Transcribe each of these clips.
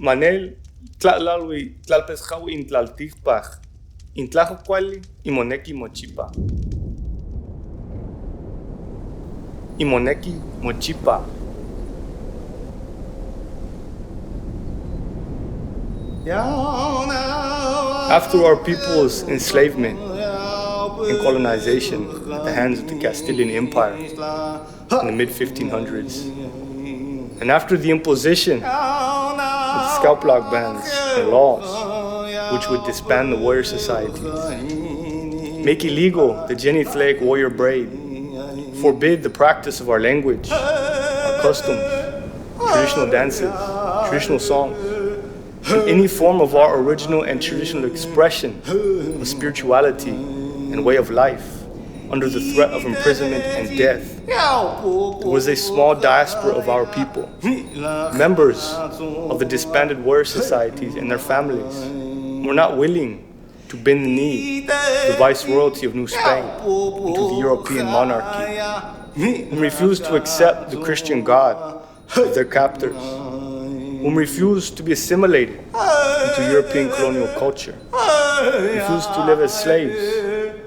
Manel, tlalwi, tlalpesjawi intlaltijpaj, intlajokuali imoneki mochipa. Imoneki mochipa. After our people's enslavement and colonization at the hands of the Castilian Empire in the mid-1500s, and after the imposition of the scalplock bans and laws which would disband the warrior societies, make illegal the genethliac warrior braid, forbid the practice of our language, our customs, traditional dances, traditional songs, and any form of our original and traditional expression of spirituality and way of life, under the threat of imprisonment and death, there was a small diaspora of our people, members of the disbanded warrior societies and their families, were not willing to bend the knee to the viceroyalty of New Spain and to the European monarchy, whom refused to accept the Christian God of their captors, whom refused to be assimilated into European colonial culture, refused to live as slaves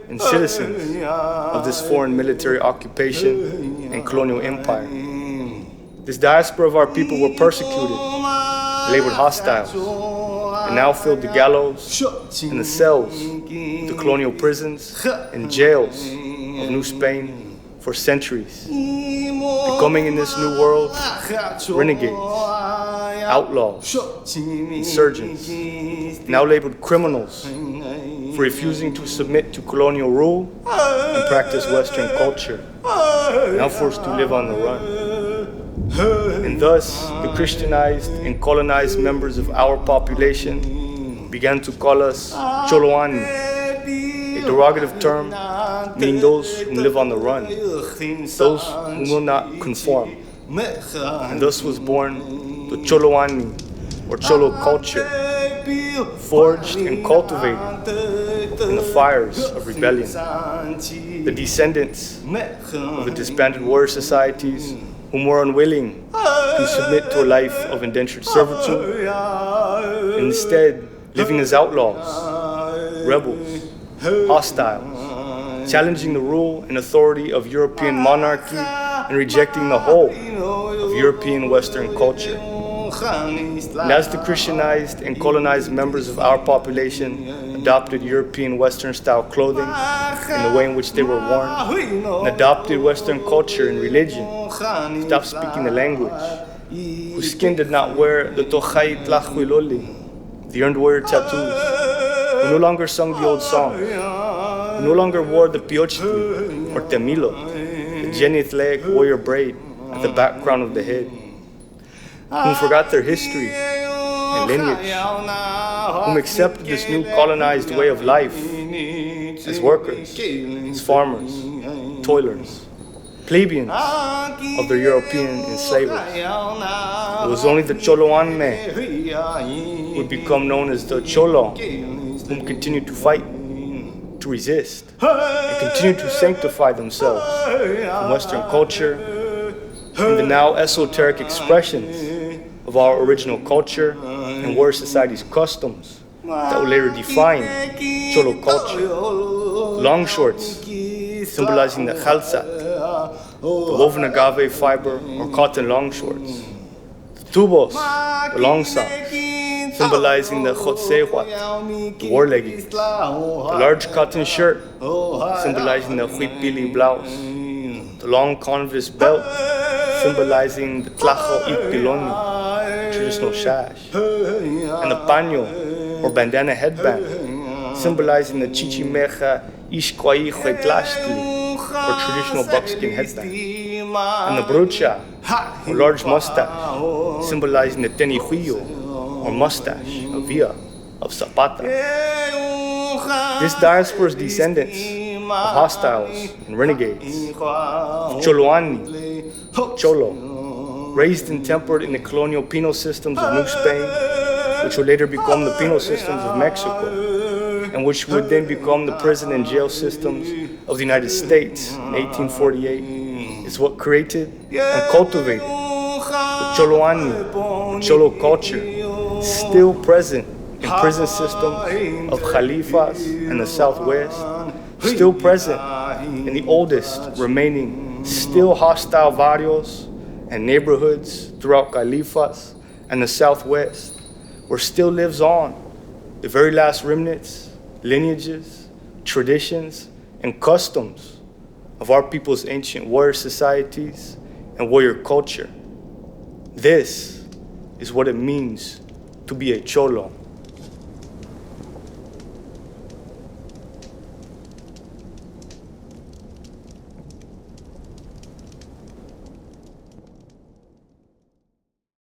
and citizens of this foreign military occupation and colonial empire. This diaspora of our people were persecuted, labeled hostiles, and now filled the gallows and the cells of the colonial prisons and jails of New Spain for centuries, becoming in this new world renegades, outlaws, insurgents, now labeled criminals for refusing to submit to colonial rule and practice Western culture, now forced to live on the run. And thus, the Christianized and colonized members of our population began to call us Choloani, a derogative term meaning those who live on the run, those who will not conform. And thus was born the Choloani, or Cholo culture, forged and cultivated in the fires of rebellion. The descendants of the disbanded warrior societies, whom were unwilling to submit to a life of indentured servitude, and instead living as outlaws, rebels, hostiles, challenging the rule and authority of European monarchy and rejecting the whole of European Western culture. And as the Christianized and colonized members of our population adopted European Western style clothing and the way in which they were worn, and adopted Western culture and religion, stopped speaking the language, whose skin did not wear the tochai tlahuiloli, the earned warrior tattoos, who no longer sung the old songs, who no longer wore the piochtli or temilo, the genethliac warrior braid at the background of the head, whom forgot their history and lineage, whom accepted this new colonized way of life as workers, as farmers, toilers, plebeians of their European enslavers. It was only the Choloani who would become known as the Cholo, whom continued to fight, to resist, and continue to sanctify themselves from Western culture and the now esoteric expressions of our original culture and warrior society's customs that would later define Cholo culture. Long shorts, symbolizing the khalsat, the woven agave fiber or cotton long shorts. The tubos, the long socks, symbolizing the chotsewat, the war leggings. The large cotton shirt, symbolizing the huipili blouse. The long canvas belt, symbolizing the tlajo ipiloni, traditional sash, and the paño, or bandana headband, symbolizing the chichimeja ishkwai huetlastli, or traditional buckskin headband, and the brucha, or large mustache, symbolizing the tenihuillo, or mustache, a via of Zapata. This diaspora's descendants of hostiles and renegades, of Choloani, Cholo, raised and tempered in the colonial penal systems of New Spain, which would later become the penal systems of Mexico, and which would then become the prison and jail systems of the United States in 1848, is what created and cultivated the Choloani, the Cholo culture, still present in prison systems of Khalifas in the Southwest, still present in the oldest remaining still hostile barrios and neighborhoods throughout Khalifas and the Southwest, where still lives on the very last remnants, lineages, traditions, and customs of our people's ancient warrior societies and warrior culture. This is what it means to be a Cholo.